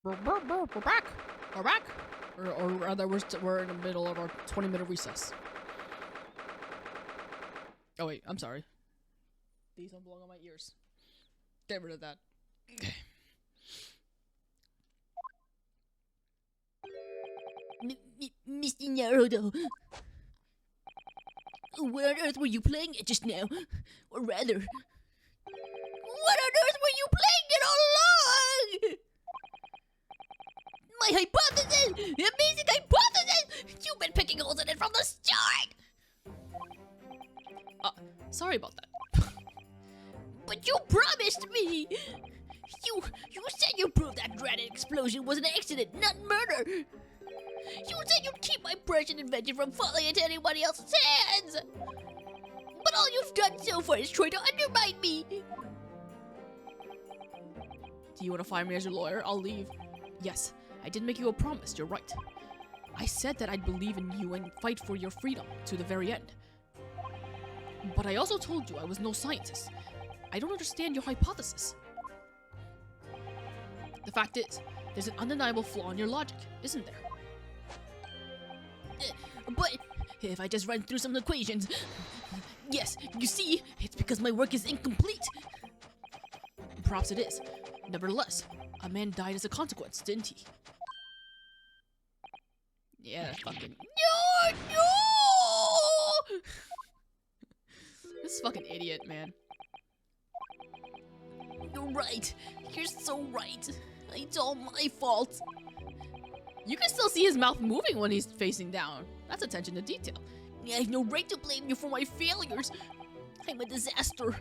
We're back. We're back. Or rather, we're in the middle of our 20-minute recess. Oh wait, I'm sorry. These are blowing on my ears. Get rid of that. Okay. Mr. Naruhodo, what on earth were you playing at just now? Or rather, what on earth were you playing it all along? My hypothesis! Amazing hypothesis! You've been picking holes in it from the start! Sorry about that. But you promised me! You said you proved that dreaded explosion was an accident, not murder! You said you'd keep my precious invention from falling into anybody else's hands! But all you've done so far is try to undermine me! Do you want to fire me as your lawyer? I'll leave. Yes, I did make you a promise, you're right. I said that I'd believe in you and fight for your freedom to the very end. But I also told you I was no scientist. I don't understand your hypothesis. The fact is, there's an undeniable flaw in your logic, isn't there? But if I just run through some equations... Yes, you see, it's because my work is incomplete. Perhaps it is. Nevertheless, a man died as a consequence, didn't he? Yeah, fucking... No! This fucking idiot, man. You're right. You're so right. It's all my fault. You can still see his mouth moving when he's facing down. That's attention to detail. I have no right to blame you for my failures. I'm a disaster,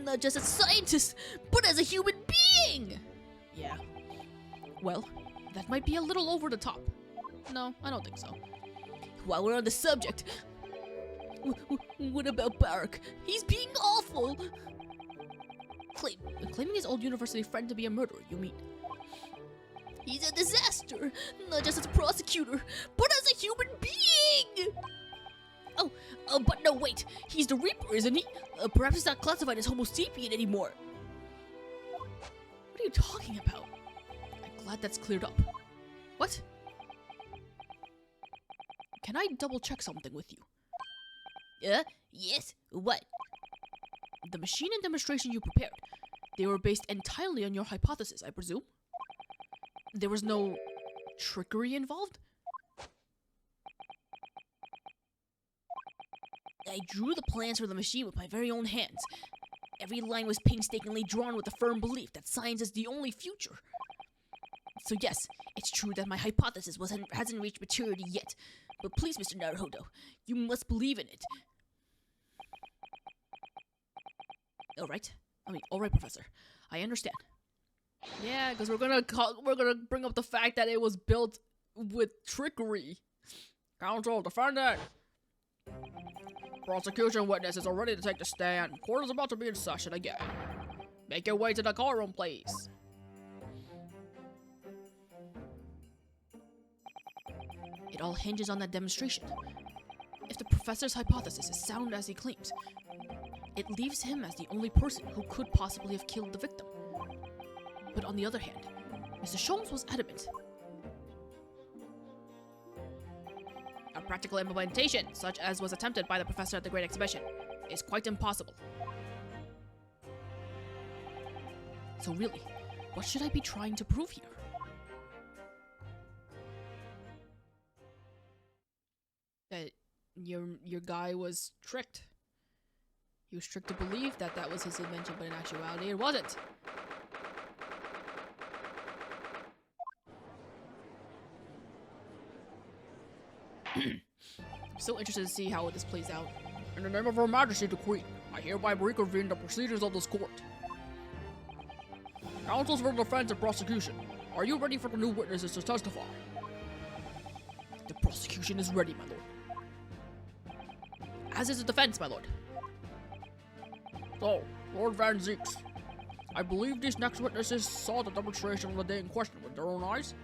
not just as a scientist, but as a human being. Yeah. Well, that might be a little over the top. No, I don't think so. While we're on the subject, what about Barak? He's being awful. Claiming his old university friend to be a murderer, you mean? He's a disaster, not just as a prosecutor, but as a human being! Oh, but no, wait. He's the Reaper, isn't he? Perhaps he's not classified as Homo sapien anymore. What are you talking about? I'm glad that's cleared up. What? Can I double-check something with you? Yes? What? The machine and demonstration you prepared, they were based entirely on your hypothesis, I presume? There was no trickery involved? I drew the plans for the machine with my very own hands. Every line was painstakingly drawn with the firm belief that science is the only future. So yes, it's true that my hypothesis hasn't reached maturity yet. But please, Mr. Naruhodo, you must believe in it. Alright, Professor. I understand. Yeah, because we're gonna bring up the fact that it was built with trickery. Counsel, defendant! Prosecution witnesses are ready to take the stand. Court is about to be in session again. Make your way to the courtroom, please. It all hinges on that demonstration. If the professor's hypothesis is sound as he claims, it leaves him as the only person who could possibly have killed the victim. But on the other hand, Mr. Sholmes was adamant. A practical implementation, such as was attempted by the professor at the Great Exhibition, is quite impossible. So really, what should I be trying to prove here? That your guy was tricked. He was tricked to believe that that was his invention, but in actuality, it wasn't. I'm so interested to see how this plays out. In the name of Her Majesty the Queen, I hereby reconvene the proceedings of this court. Counsels for the defense and prosecution, are you ready for the new witnesses to testify? The prosecution is ready, my lord. As is the defense, my lord. So, Lord Van Zeeks, I believe these next witnesses saw the demonstration on the day in question with their own eyes?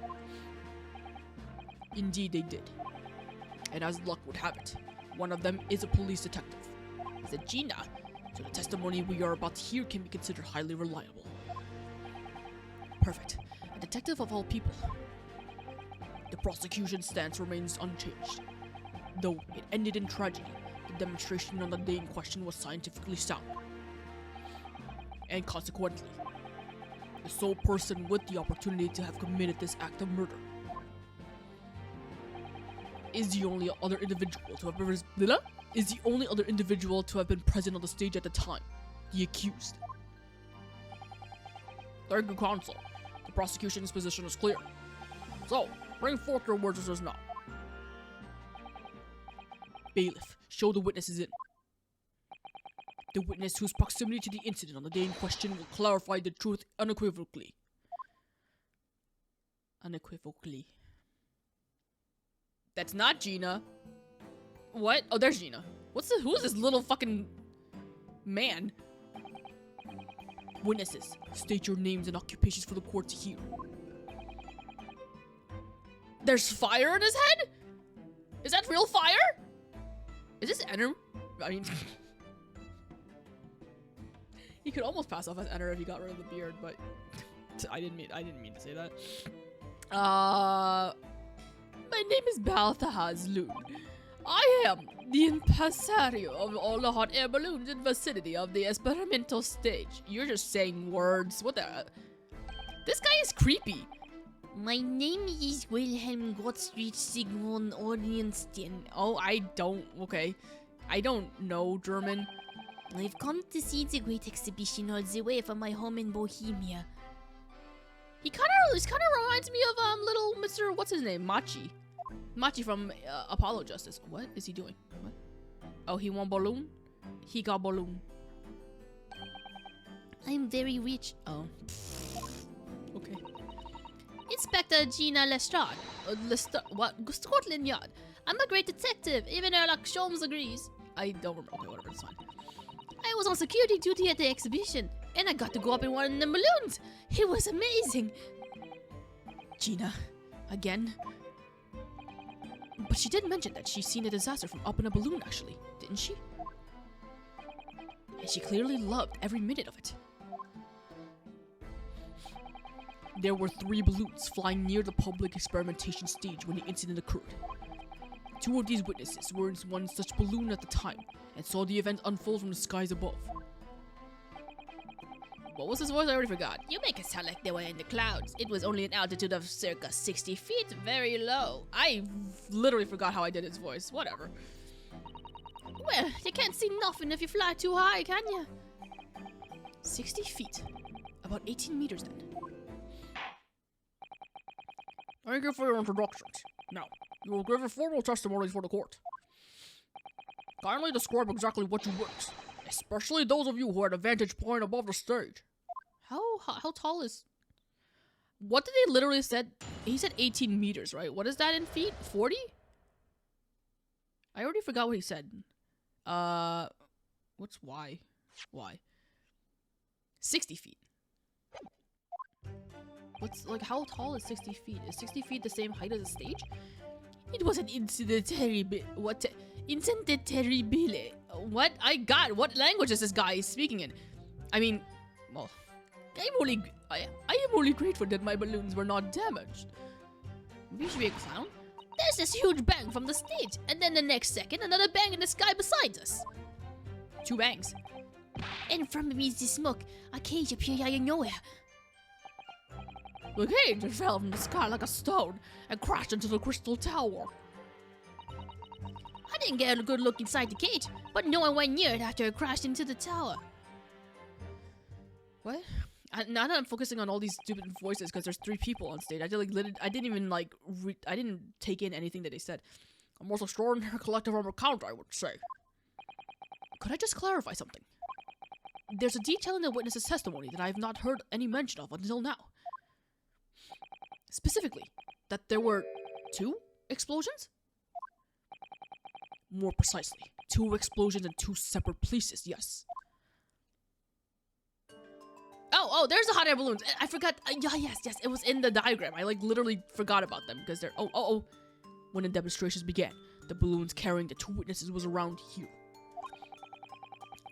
Indeed they did. And as luck would have it, one of them is a police detective. He's a Gina, so the testimony we are about to hear can be considered highly reliable. Perfect. A detective of all people. The prosecution's stance remains unchanged. Though it ended in tragedy, the demonstration on the day in question was scientifically sound. And consequently, the sole person with the opportunity to have committed this act of murder is the only other individual to have been present on the stage at the time, the accused. Thank you, counsel. The prosecution's position is clear. So, bring forth your words as now. Bailiff, show the witnesses in. The witness whose proximity to the incident on the day in question will clarify the truth unequivocally. Unequivocally. That's not Gina. What? Oh, there's Gina. Who's this little fucking man? Witnesses, state your names and occupations for the court to hear. There's fire in his head? Is that real fire? Is this Enter? I mean, he could almost pass off as Enter if he got rid of the beard, but I didn't mean to say that. My name is Balthazar. I am the impresario of all the hot air balloons in the vicinity of the experimental stage. You're just saying words. What the? This guy is creepy. My name is Wilhelm Gottfried Sigmund Ornienstein. Oh, okay. I don't know German. I've come to see the great exhibition all the way from my home in Bohemia. This kind of reminds me of little Mr. What's his name? Machi from Apollo Justice. What is he doing? What? Oh, he won balloon? He got balloon. I'm very rich. Oh. Okay. Inspector Gina Lestrade. Scotland Yard. I'm a great detective. Even Herlock Sholmes agrees. I don't remember. Okay, whatever, it's fine. I was on security duty at the exhibition, and I got to go up in one of the balloons. It was amazing. Gina. Again. But she did mention that she's seen a disaster from up in a balloon, actually. Didn't she? And she clearly loved every minute of it. There were 3 balloons flying near the public experimentation stage when the incident occurred. 2 of these witnesses were in one such balloon at the time and saw the event unfold from the skies above. What was his voice? I already forgot. You make it sound like they were in the clouds. It was only an altitude of circa 60 feet, very low. I literally forgot how I did his voice. Whatever. Well, you can't see nothing if you fly too high, can you? 60 feet. About 18 meters then. Thank you for your introductions. Now, you will give your formal testimonies for the court. Kindly describe exactly what you witnessed, especially those of you who had a vantage point above the stage. How tall is... What did they literally said? He said 18 meters, right? What is that in feet? 40? I already forgot what he said. What's Y? Y. 60 feet. What's, like, how tall is 60 feet? Is 60 feet the same height as the stage? It was an incident terrible. What? Incident terrible. What? What language is this guy speaking in? I mean, well, I am only grateful that my balloons were not damaged. Maybe you should be a clown? There's this huge bang from the stage, and then the next second, another bang in the sky beside us. 2 bangs. And from beneath the smoke, a cage appeared out of nowhere. The cage fell from the sky like a stone and crashed into the crystal tower. I didn't get a good look inside the cage, but no one went near it after it crashed into the tower. What? Now that I'm focusing on all these stupid voices because there's 3 people on stage, I didn't take in anything that they said. A most extraordinary collective armor count, I would say. Could I just clarify something? There's a detail in the witness's testimony that I have not heard any mention of until now. Specifically, that there were 2 explosions? More precisely, 2 explosions in 2 separate places, yes. Oh, there's the hot air balloons. I forgot. Yes, it was in the diagram. I, like, literally forgot about them because they're... Oh. When the demonstrations began, the balloons carrying the 2 witnesses was around here.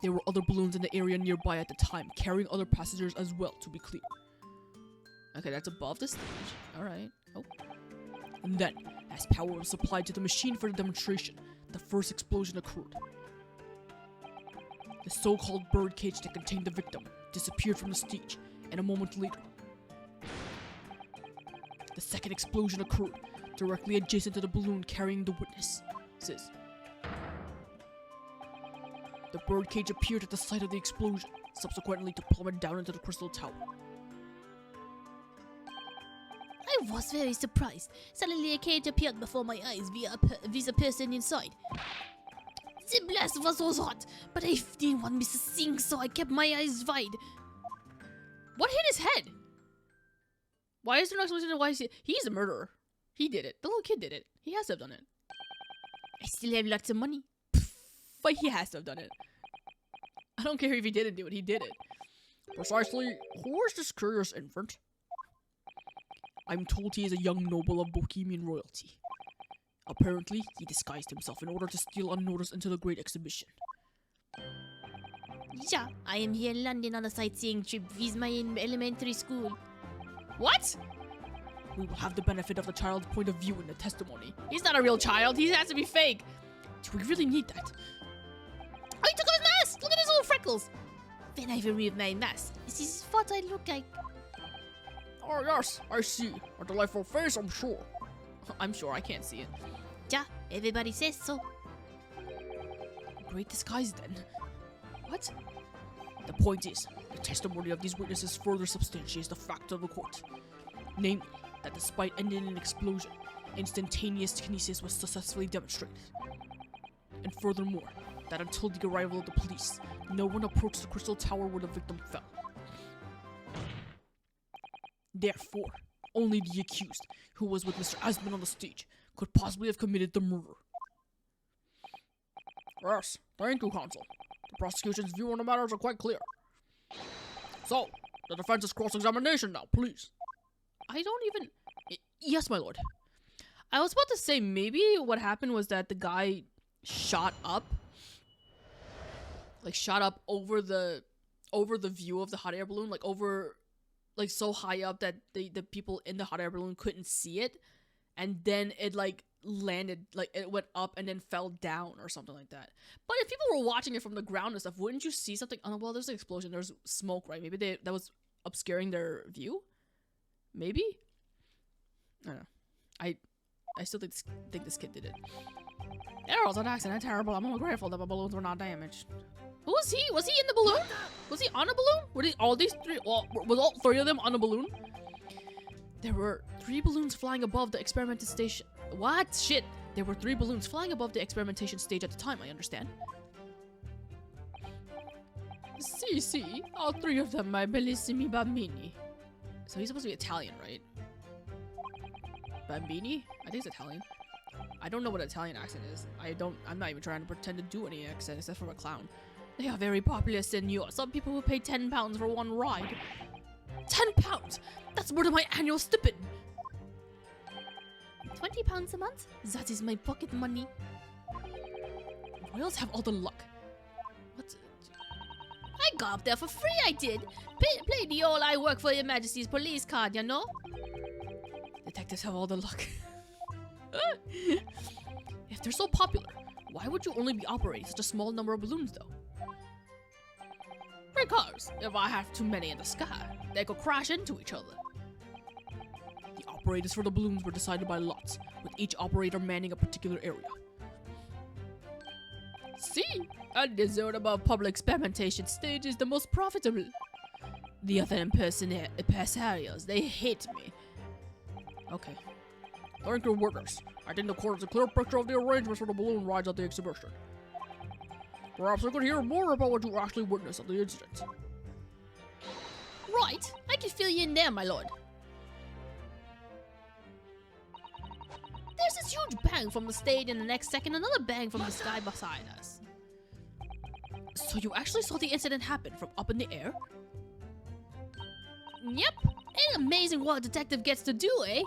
There were other balloons in the area nearby at the time, carrying other passengers as well, to be clear. Okay, that's above the stage. Alright. Oh. And then, as power was supplied to the machine for the demonstration, the first explosion occurred. The so-called birdcage that contained the victim disappeared from the stage, and a moment later, the second explosion occurred directly adjacent to the balloon carrying the witness. The birdcage appeared at the site of the explosion, subsequently to plummet down into the crystal tower. I was very surprised. Suddenly a cage appeared before my eyes via a person inside. The blast was so hot, but I didn't want me to sing, so I kept my eyes wide. What hit his head? Why is there no explanation why he's a murderer? He did it. The little kid did it. He has to have done it. I still have lots of money. But he has to have done it. I don't care if he didn't do it. He did it. Precisely, who is this curious infant? I'm told he is a young noble of Bohemian royalty. Apparently, he disguised himself in order to steal unnoticed into the Great Exhibition. Yeah, I am here in London on a sightseeing trip with my elementary school. What? We will have the benefit of the child's point of view in the testimony. He's not a real child. He has to be fake. Do we really need that? Oh, he took off his mask! Look at his little freckles! When I remove my mask, this is what I look like. Oh yes, I see. A delightful face, I'm sure. I'm sure, I can't see it. Yeah, everybody says so. Great disguise then. What? The point is, the testimony of these witnesses further substantiates the fact of the court. Namely, that despite ending in an explosion, instantaneous kinesis was successfully demonstrated. And furthermore, that until the arrival of the police, no one approached the crystal tower where the victim fell. Therefore, only the accused, who was with Mr. Asman on the stage, could possibly have committed the murder. Yes, thank you, counsel. The prosecution's view on the matters are quite clear. So, the defense's cross-examination now, please. I don't even... Yes, my lord. I was about to say, maybe what happened was that the guy shot up. Like, shot up over the view of the hot air balloon. Like, over... Like, so high up that the people in the hot air balloon couldn't see it. And then it, like, landed, like, it went up and then fell down or something like that. But if people were watching it from the ground and stuff, wouldn't you see something? Oh, well, there's an explosion. There's smoke, right? Maybe that was obscuring their view? Maybe? I don't know. I still think this kid did it. There was an accident. Terrible. I'm grateful that my balloons were not damaged. Who was he? Was he in the balloon? Was he on a balloon? Were they all these three? Was all three of them on a balloon? There were 3 balloons flying above the experimental station. What? Shit. There were 3 balloons flying above the experimentation stage at the time, I understand. See, all 3 of them are bellissimi bambini. So he's supposed to be Italian, right? Bambini? I think it's Italian. I don't know what Italian accent is. I'm not even trying to pretend to do any accent except for a clown. They are very popular, senor. Some people will pay £10 for one ride. £10? That's more than my annual stipend. £20 a month? That is my pocket money. Royals have all the luck. What? I got up there for free, I did. Play the old I work for your majesty's police card, you know? Detectives have all the luck. If they're so popular, why would you only be operating such a small number of balloons, though? Because if I have too many in the sky, they could crash into each other. The operators for the balloons were decided by lots, with each operator manning a particular area. See, a zone above public experimentation stage is the most profitable. The other impresarios, they hate me. Okay. Thank you, witness. I think the court has a clear picture of the arrangements for the balloon rides at the exhibition. Perhaps we could hear more about what you actually witnessed at the incident. Right, I can fill you in there, my lord. There's this huge bang from the stage, and the next second, another bang from the sky beside us. So you actually saw the incident happen from up in the air? Yep. Ain't amazing what a detective gets to do, eh?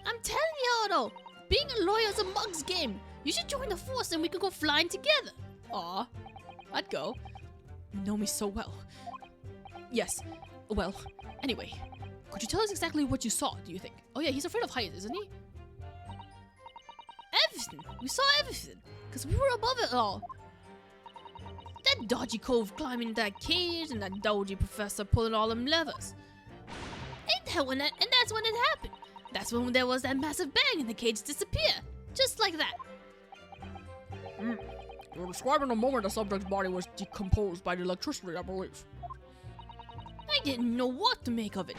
I'm telling you, Otto, being a lawyer is a mug's game. You should join the force and we could go flying together. Aw, I'd go. You know me so well. Yes, well, anyway, Could you tell us exactly what you saw, do you think? Oh yeah, he's afraid of heights, isn't he? Everything. We saw everything. Because we were above it all. That dodgy cove climbing that cage and that dodgy professor pulling all them levers. Ain't that when and that's when it happened. That's when there was that massive bang and the cage disappeared. Just like that. You're describing the moment the subject's body was decomposed by the electricity, I believe. I didn't know what to make of it.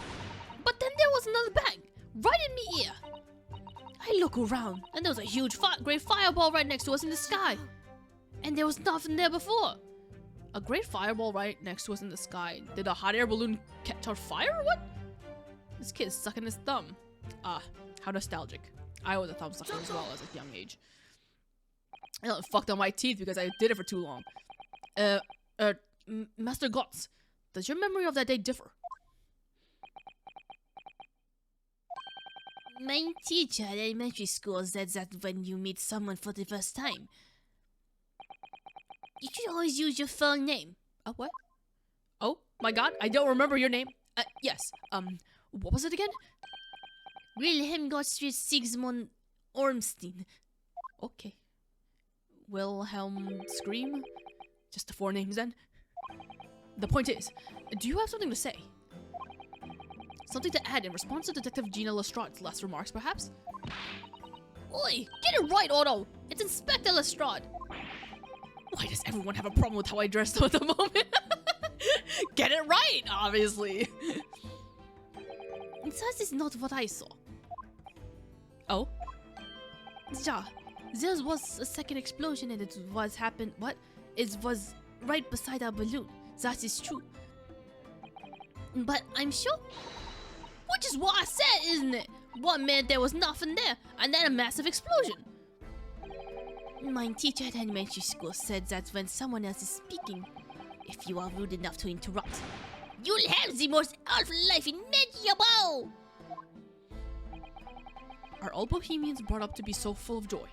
But then there was another bang, right in me ear. I look around, and there was a huge great fireball right next to us in the sky. And there was nothing there before. A great fireball right next to us in the sky. Did a hot air balloon catch on fire or what? This kid's sucking his thumb. Ah, how nostalgic. I was a thumb sucker as well as a young age. I fucked up my teeth because I did it for too long. Master Gotts, does your memory of that day differ? My teacher at elementary school said that when you meet someone for the first time, you should always use your full name. What? Oh my god, I don't remember your name. Yes. What was it again? Wilhelm Gottfried Sigismund Ormstein. Okay. Wilhelm Scream? Just the 4 names then? The point is, do you have something to say? Something to add in response to Detective Gina Lestrade's last remarks, perhaps? Oi, get it right, Otto! It's Inspector Lestrade! Why does everyone have a problem with how I dress at the moment? Get it right, obviously! That is not what I saw. Oh? Yeah, there was a second explosion and it was happened. What? It was right beside our balloon. That is true. But I'm sure. Which is what I said, isn't it? 1 minute there was nothing there, and then a massive explosion. My teacher at elementary school said that when someone else is speaking, if you are rude enough to interrupt, you'll have the most awful life imaginable! Are all Bohemians brought up to be so full of joy?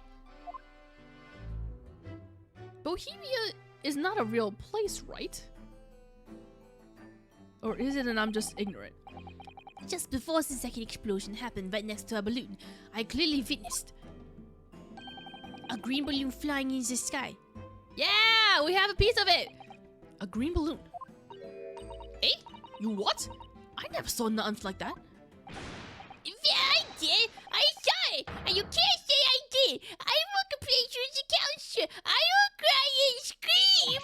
Bohemia is not a real place, right? Or is it and I'm just ignorant? Just before the second explosion happened right next to our balloon, I clearly witnessed a green balloon flying in the sky. Yeah, we have a piece of it! A green balloon. Eh? You what? I never saw nothing like that. Yeah, I did! I saw it! And you can't say I did! I will complain to the counselor! I will cry and scream!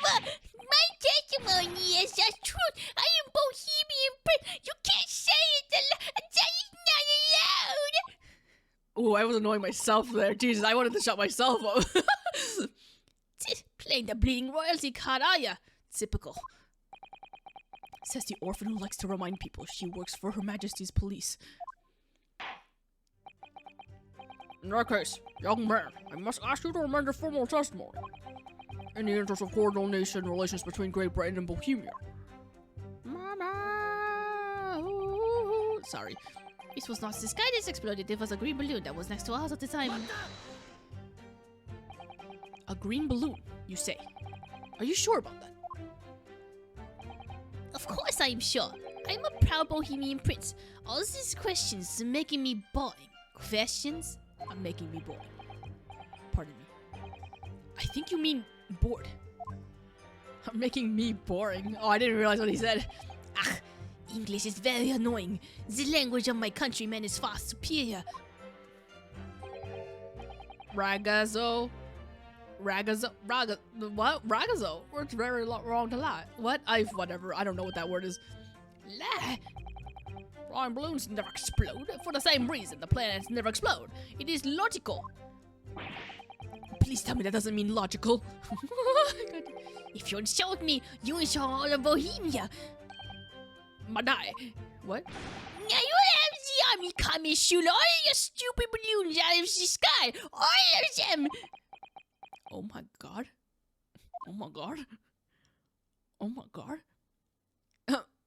My testimony is the truth! I am Bohemian Prince! You can't say it! That is not allowed! Oh, I was annoying myself there. Jesus, I wanted to shut myself up. Playing the bleeding royalty card, are ya? Typical. Says the orphan who likes to remind people she works for Her Majesty's police. In that case, young man, I must ask you to amend your formal testimony. In the interest of coordination relations between Great Britain and Bohemia. Mama! Ooh. Sorry. It was not the sky that exploded, it was a green balloon that was next to us at the time. A green balloon, you say? Are you sure about that? Of course I am sure. I'm a proud Bohemian Prince. All these questions are making me boring. Questions are making me bored. Pardon me. I think you mean bored. Making me boring. Oh, I didn't realize what he said. Ah, English is very annoying. The language of my countrymen is far superior. Ragazzo. What? Ragazzo? Words very wrong to lie. What? Whatever. I don't know what that word is. Lie. Flying balloons never explode. For the same reason, the planets never explode. It is logical. Please tell me that doesn't mean logical. If you insult me, you insult all of Bohemia. Madai. What? Now you have the army come and shoot all of your stupid balloons out of the sky. All of them. Oh my god. Oh my god. Oh my god.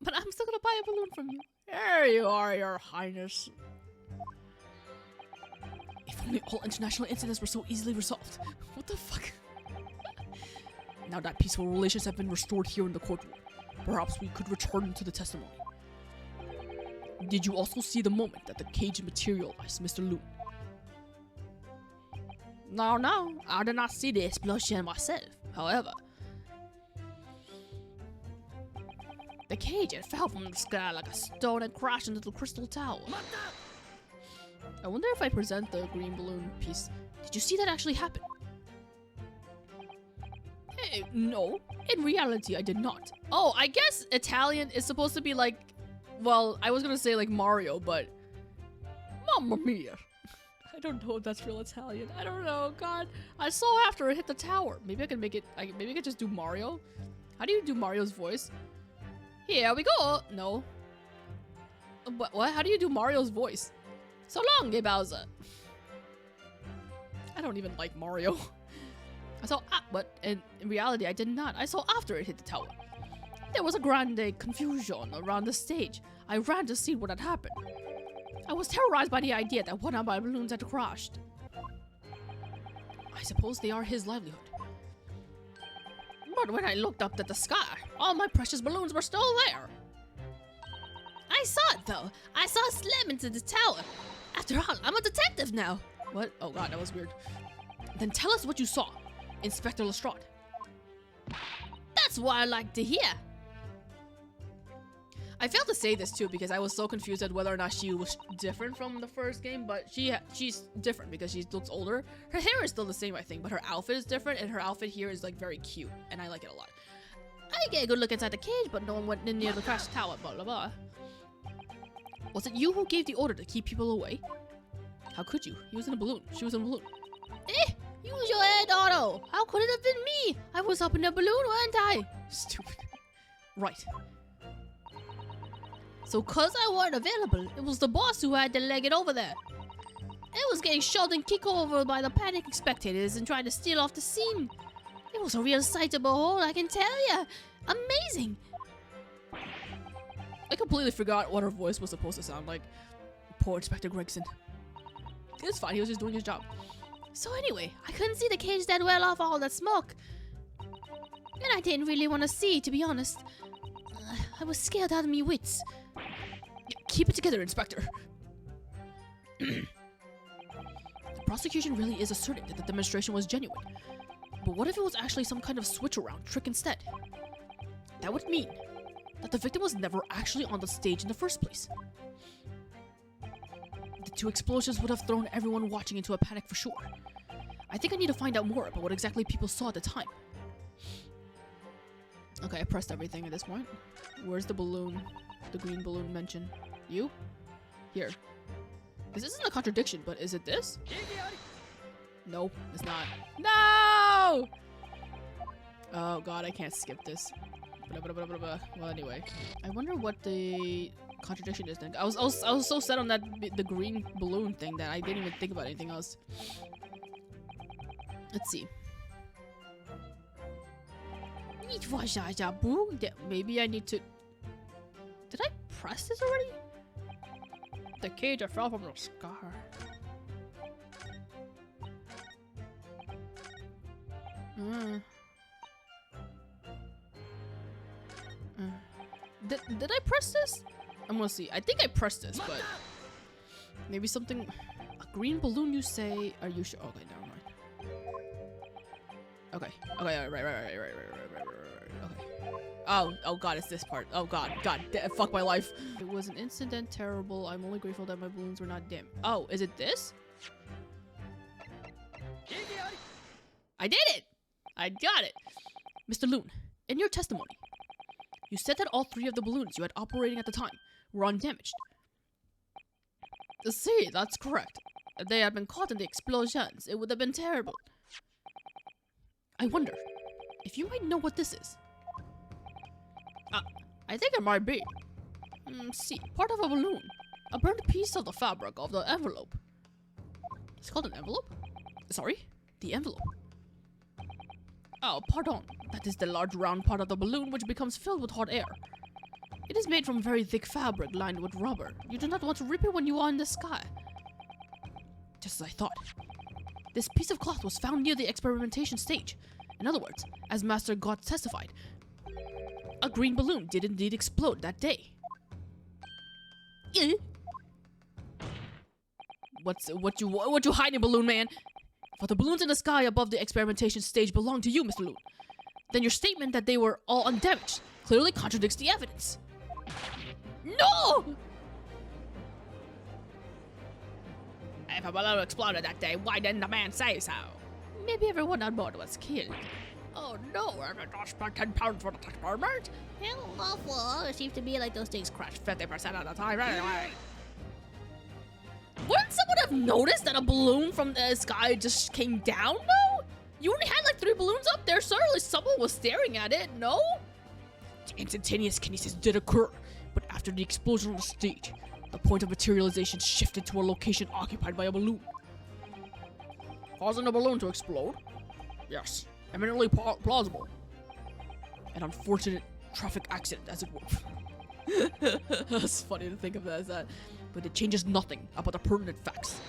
But I'm still gonna buy a balloon from you. There you are, your highness. If only all international incidents were so easily resolved. What the fuck? Now that peaceful relations have been restored here in the courtroom, perhaps we could return to the testimony. Did you also see the moment that the cage materialized, Mr. Loon? No, I did not see the explosion myself. However, the cage had fell from the sky like a stone and crashed into the crystal tower. I wonder if I present the green balloon piece. Did you see that actually happen? Hey, no. In reality, I did not. Oh, I guess Italian is supposed to be like... Well, I was gonna say like Mario, but... Mamma mia. I don't know if that's real Italian. I don't know, God. I saw after it hit the tower. Maybe I can make it... maybe I can just do Mario? How do you do Mario's voice? Here we go! No. What? How do you do Mario's voice? So long, gay Bowser. I don't even like Mario. I saw... but in reality, I did not. I saw after it hit the tower. There was a grande confusion around the stage. I ran to see what had happened. I was terrorized by the idea that one of my balloons had crashed. I suppose they are his livelihood. But when I looked up at the sky, all my precious balloons were still there. I saw it though. I saw it slam into the tower. After all, I'm a detective now. What? Oh God, that was weird. Then tell us what you saw, Inspector Lestrade. That's what I like to hear. I failed to say this too because I was so confused at whether or not she was different from the first game, but she's different because she looks older. Her hair is still the same, I think, but her outfit is different, and her outfit here is like very cute, and I like it a lot. I get a good look inside the cage, but no one went near the crash tower, blah blah blah. Was it you who gave the order to keep people away? How could you? He was in a balloon. She was in a balloon. Use your head, Otto. How could it have been me? I was up in the balloon, weren't I? Stupid. Right. So cause I weren't available, it was the boss who had to leg it over there. It was getting shoved and kicked over by the panicked spectators and trying to steal off the scene. It was a real sight to behold, I can tell ya. Amazing. I completely forgot what her voice was supposed to sound like. Poor Inspector Gregson. It's fine, he was just doing his job. So anyway, I couldn't see the cage that well off all that smoke. And I didn't really want to see, to be honest. I was scared out of me wits. Keep it together, Inspector. The prosecution really is asserting that the demonstration was genuine. But what if it was actually some kind of switch-around trick instead? That would mean that the victim was never actually on the stage in the first place. The two explosions would have thrown everyone watching into a panic for sure. I think I need to find out more about what exactly people saw at the time. Okay, I pressed everything at this point. Where's the balloon? The green balloon mentioned. You? Here. This isn't a contradiction, but is it this? No, it's not. No! Oh God, I can't skip this. Well, anyway, I wonder what the contradiction is then. I was so set on that the green balloon thing that I didn't even think about anything else. Let's see. Maybe I need to... Did I press this already? The cage I fell from the sky. Did I press this? I'm gonna see. I think I pressed this, but maybe something. A green balloon, you say? Are you sure? Okay, never mind. Okay. Okay. Right. Okay. Oh God, it's this part. Oh God, fuck my life. It was an incident, terrible. I'm only grateful that my balloons were not dim. Oh, is it this? I did it! I got it! Mr. Loon, in your testimony, you said that all 3 of the balloons you had operating at the time were undamaged. See, that's correct. If they had been caught in the explosions, it would have been terrible. I wonder if you might know what this is. I think it might be. See, part of a balloon. A burnt piece of the fabric of the envelope. It's called an envelope? Sorry? The envelope. Oh, pardon. That is the large round part of the balloon which becomes filled with hot air. It is made from very thick fabric lined with rubber. You do not want to rip it when you are in the sky. Just as I thought. This piece of cloth was found near the experimentation stage. In other words, as Master God testified, a green balloon did indeed explode that day. What you hiding, Balloon Man? If the balloons in the sky above the experimentation stage belong to you, Mr. Loon, then your statement that they were all undamaged clearly contradicts the evidence. No! If a balloon exploded that day, why didn't the man say so? Maybe everyone on board was killed. Oh no, I spent 10 pounds for the experiment? Hell, awful. It seems to me like those things crash 50% of the time anyway. Wouldn't someone have noticed that a balloon from the sky just came down, though? You only had like 3 balloons up there, so surely someone was staring at it, no? Instantaneous kinesis did occur, but after the explosion on the stage, the point of materialization shifted to a location occupied by a balloon. Causing the balloon to explode? Yes, eminently plausible. An unfortunate traffic accident, as it were. That's funny to think of that as that, but it changes nothing about the pertinent facts.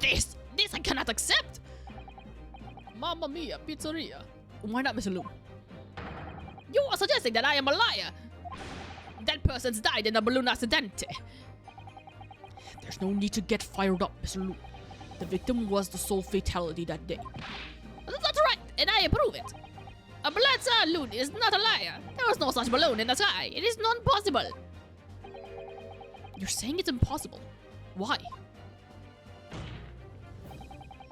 This I cannot accept! Mamma mia, pizzeria. Why not, Mr. Loon? You are suggesting that I am a liar! That person's died in a balloon accident. There's no need to get fired up, Mr. Loon. The victim was the sole fatality that day. That's right, and I approve it. A blood loon is not a liar. There was no such balloon in the sky. It is not possible. You're saying it's impossible. Why?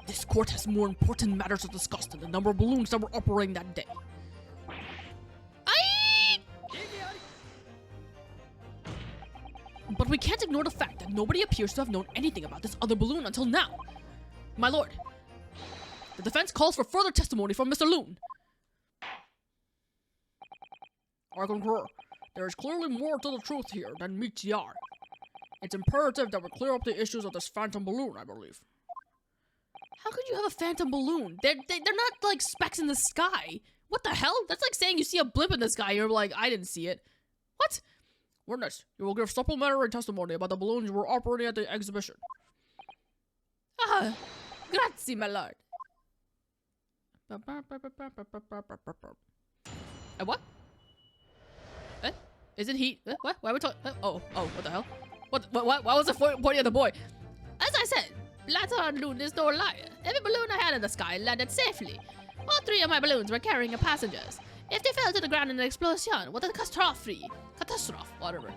This court has more important matters to discuss than the number of balloons that were operating that day. But we can't ignore the fact that nobody appears to have known anything about this other balloon until now. My lord, the defense calls for further testimony from Mr. Loon. I concur. There is clearly more to the truth here than meets the eye. It's imperative that we clear up the issues of this phantom balloon, I believe. How could you have a phantom balloon? They're not like specks in the sky. What the hell? That's like saying you see a blip in the sky and you're like, I didn't see it. What? Witness, you will give supplementary testimony about the balloons you were operating at the exhibition. Ah, grazie, my lord. What? Is it he? What? Why are we talking? Oh, what the hell? What? Why was it pointing at the boy? As I said, Blatter Loon is no liar. Every balloon I had in the sky landed safely. All 3 of my balloons were carrying passengers. If they fell to the ground in an explosion, what a catastrophe, whatever.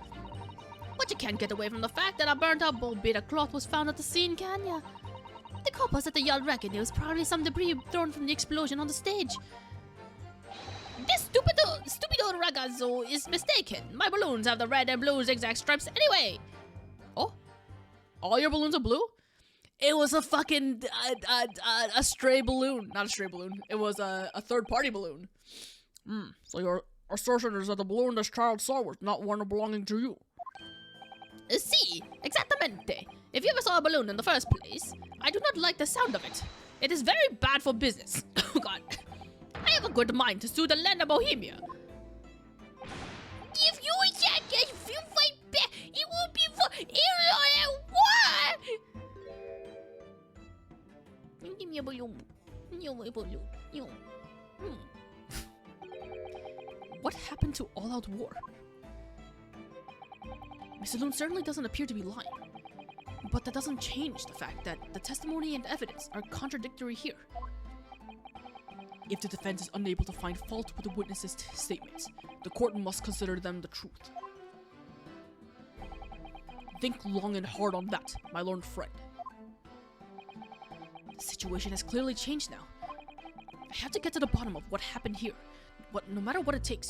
But you can't get away from the fact that a burnt up old bit of cloth was found at the scene, can ya? The coppers at the yard reckon it was probably some debris thrown from the explosion on the stage. This stupido ragazzo is mistaken. My balloons have the red and blue zigzag stripes anyway. Oh? All your balloons are blue? It was a fucking, a stray balloon. Not a stray balloon. It was a third-party balloon. So your assertion is that the balloon this child saw was not one belonging to you? Si, exactamente. If you ever saw a balloon in the first place, I do not like the sound of it. It is very bad for business. Oh god. I have a good mind to sue the land of Bohemia. If you fight back, it will be for what? Give me a balloon. What happened to all-out war? Mr. Loon certainly doesn't appear to be lying. But that doesn't change the fact that the testimony and evidence are contradictory here. If the defense is unable to find fault with the witnesses' statements, the court must consider them the truth. Think long and hard on that, my learned friend. The situation has clearly changed now. I have to get to the bottom of what happened here, no matter what it takes.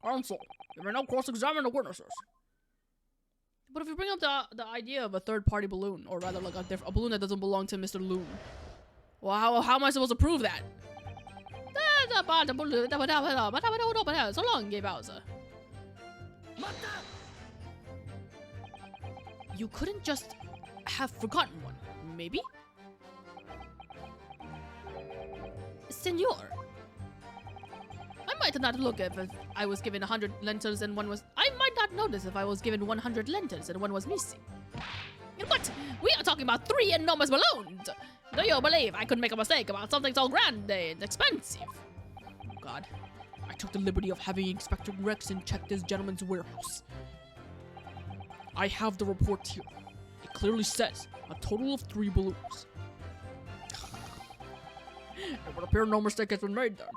Counsel, you may now cross-examine the witnesses. But if you bring up the idea of a third-party balloon, or rather like a balloon that doesn't belong to Mr. Loon, well, how am I supposed to prove that? So long, Gay Bowser. You couldn't just have forgotten one, maybe? Senor, I might not look if I was given 100 lentils and one was... I might not notice if I was given 100 lentils and one was missing. What? We are talking about 3 enormous balloons! Do you believe I could make a mistake about something so grand and expensive? Oh god. I took the liberty of having Inspector Gregson check this gentleman's warehouse. I have the report here. It clearly says a total of 3 balloons. It would appear no mistake has been made then.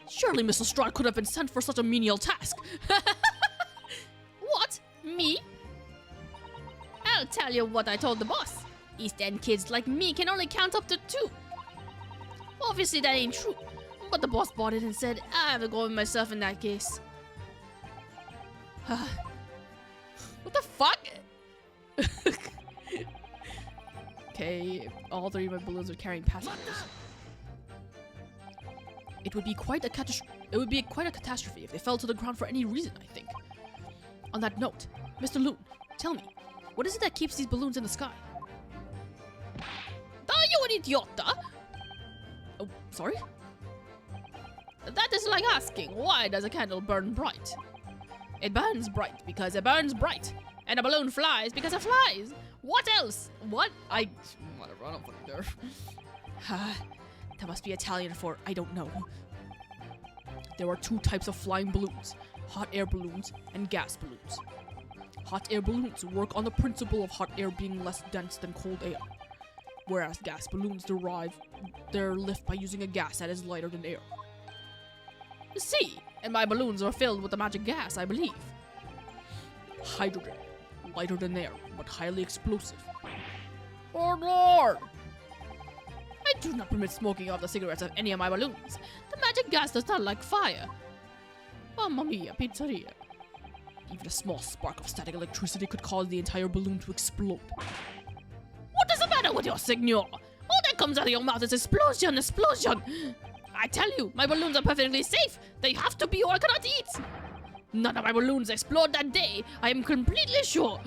Surely Mr. Strahd could have been sent for such a menial task. What? Me? I'll tell you what I told the boss. East End kids like me can only count up to 2. Obviously that ain't true, but the boss bought it and said I have to go with myself in that case. What the fuck? Okay, all 3 of my balloons are carrying passengers. It would be quite a catastrophe if they fell to the ground for any reason, I think. On that note, Mr. Loon, tell me, what is it that keeps these balloons in the sky? Are you an idiota? Oh, sorry? That is like asking, why does a candle burn bright? It burns bright because it burns bright. And a balloon flies because it flies. What else? What? Whatever, I don't fucking care. That must be Italian for I don't know. There are 2 types of flying balloons, hot air balloons and gas balloons. Hot air balloons work on the principle of hot air being less dense than cold air, whereas gas balloons derive their lift by using a gas that is lighter than air. See, and my balloons are filled with the magic gas, I believe. Hydrogen, lighter than air, but highly explosive. Oh Lord! I do not permit smoking of the cigarettes of any of my balloons. The magic gas does not like fire. Mamma mia, pizzeria. Even a small spark of static electricity could cause the entire balloon to explode. What is the matter with you, senor? All that comes out of your mouth is explosion, explosion! I tell you, my balloons are perfectly safe. They have to be or I cannot eat. None of my balloons explode that day. I am completely sure.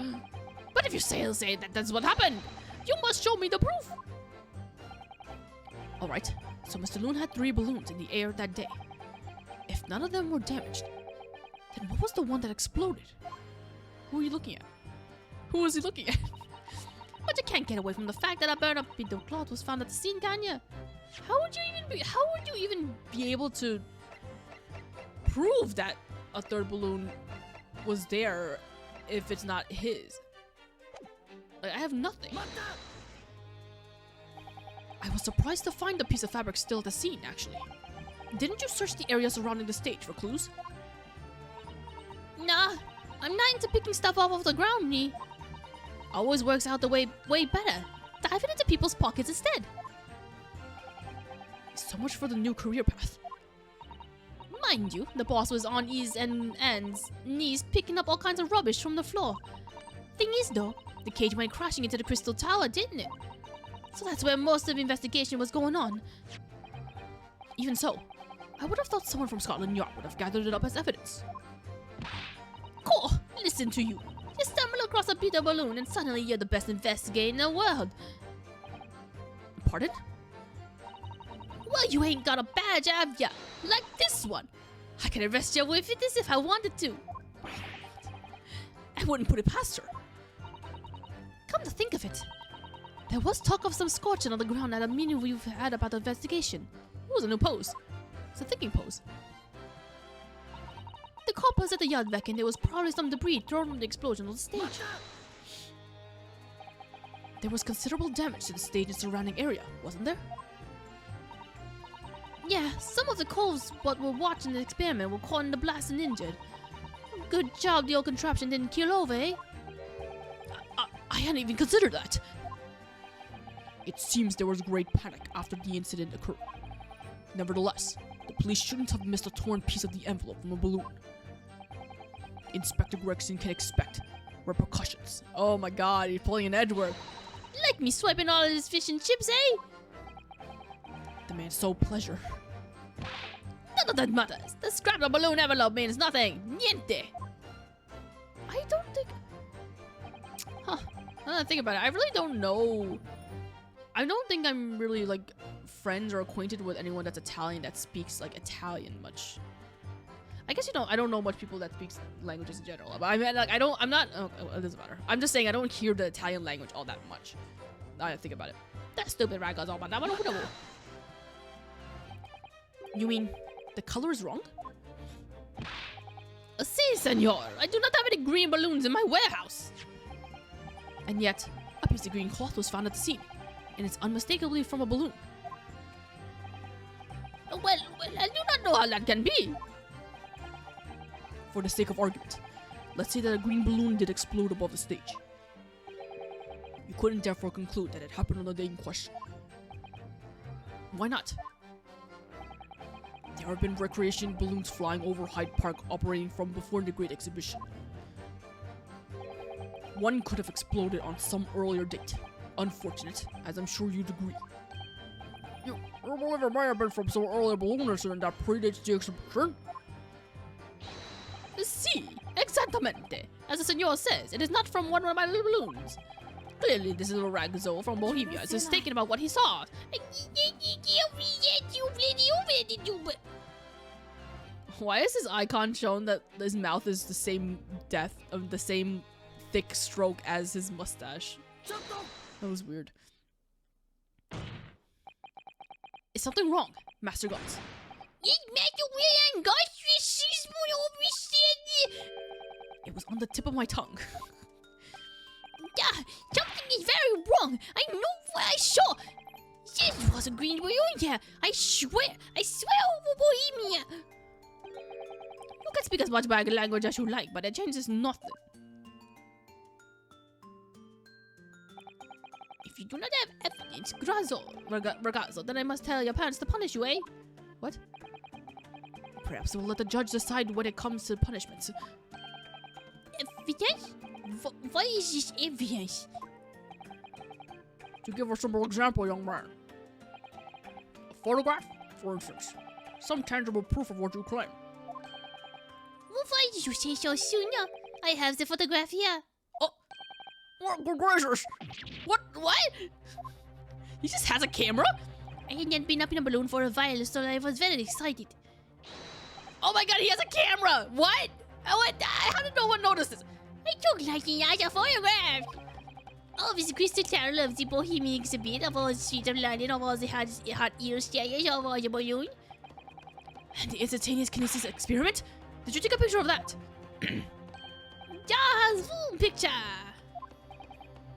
But if you say that that's what happened, you must show me the proof. Alright, so Mr. Loon had 3 balloons in the air that day. If none of them were damaged, then what was the one that exploded? Who are you looking at? Who is he looking at? But you can't get away from the fact that a burned up bit of cloth was found at the scene, can you? How would you even be able to prove that a 3rd balloon was there if it's not his? Like, I have nothing. I was surprised to find the piece of fabric still at the scene, actually. Didn't you search the area surrounding the stage for clues? Nah, I'm not into picking stuff off of the ground, me. Always works out the way better. Diving into people's pockets instead. So much for the new career path. Mind you, the boss was on his and knees picking up all kinds of rubbish from the floor. Thing is though, the cage went crashing into the crystal tower, didn't it? So that's where most of the investigation was going on. Even so, I would have thought someone from Scotland Yard would have gathered it up as evidence. Cool, listen to you. You stumble across a bit of balloon and suddenly you're the best investigator in the world. Pardon? Well, you ain't got a badge, have ya? Like this one. I can arrest you with it as if I wanted to. I wouldn't put it past her. Come to think of it, there was talk of some scorching on the ground at a meeting we've had about the investigation. It was a new pose. It's a thinking pose. The coppers at the yard reckoned there was probably some debris thrown from the explosion on the stage. There was considerable damage to the stage and surrounding area, wasn't there? Yeah, some of the coves what were watching the experiment were caught in the blast and injured. Good job the old contraption didn't keel over, eh? I hadn't even considered that. It seems there was great panic after the incident occurred. Nevertheless, the police shouldn't have missed a torn piece of the envelope from a balloon. Inspector Gregson can expect repercussions. Oh my god, he's pulling an Edward. Like me swiping all of his fish and chips, eh? The man showed pleasure. None of that matters. The scrap of balloon envelope means nothing. Niente. I don't think... Now that I think about it, I really don't know. I don't think I'm really, like, friends or acquainted with anyone that's Italian that speaks, like, Italian much. I guess, I don't know much people that speaks languages in general. But I mean, like, it doesn't matter. I'm just saying I don't hear the Italian language all that much. Now that I think about it. That stupid rat goes on. You mean the color is wrong? See, senor, I do not have any green balloons in my warehouse. And yet, a piece of green cloth was found at the scene, and it's unmistakably from a balloon. Well, I do not know how that can be. For the sake of argument, let's say that a green balloon did explode above the stage. You couldn't therefore conclude that it happened on the day in question. Why not? There have been recreation balloons flying over Hyde Park operating from before the Great Exhibition. One could have exploded on some earlier date. Unfortunate, as I'm sure you'd agree. You believe it might have been from some earlier balloon incident that predates the exhibition? Si, exactamente. As the senor says, it is not from one of my little balloons. Clearly, this little ragazzo from Bohemia is mistaken about what he saw. Why is his icon shown that his mouth is the same the same thick stroke as his mustache? That was weird. Is something wrong, Master Guns? It was on the tip of my tongue. Something is very wrong. I know what I saw. This was a green balloon here. I swear over Bohemia. You can speak as much bag language as you like, but it changes nothing. If you do not have evidence, ragazzo, then I must tell your parents to punish you, eh? What? Perhaps we'll let the judge decide when it comes to punishments. Evidence? What is this evidence? To give a simple example, young man. A photograph, for instance. Some tangible proof of what you claim. Well, why did you say so soon? I have the photograph here. Oh! Good gracious! What? He just has a camera? I had not been up in a balloon for a while, so I was very excited. Oh my god, he has a camera! What? How did no one notice this? I took liking as a photograph. Of the crystal tower of the Bohemian exhibit, of all the streets of London, of all the hot ear stairs, of all the balloon. And the instantaneous kinesis experiment? Did you take a picture of that? Zoom picture!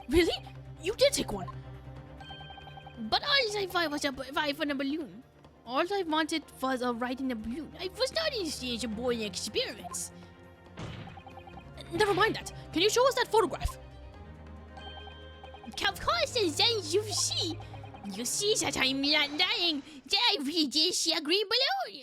Really? You did take one? But all I wanted was a vibe on a balloon. All I wanted was a ride in a balloon. I was not in stage of boring experiments. Never mind that. Can you show us that photograph? Of course, and then you see that I'm not dying. That I really did see a green balloon.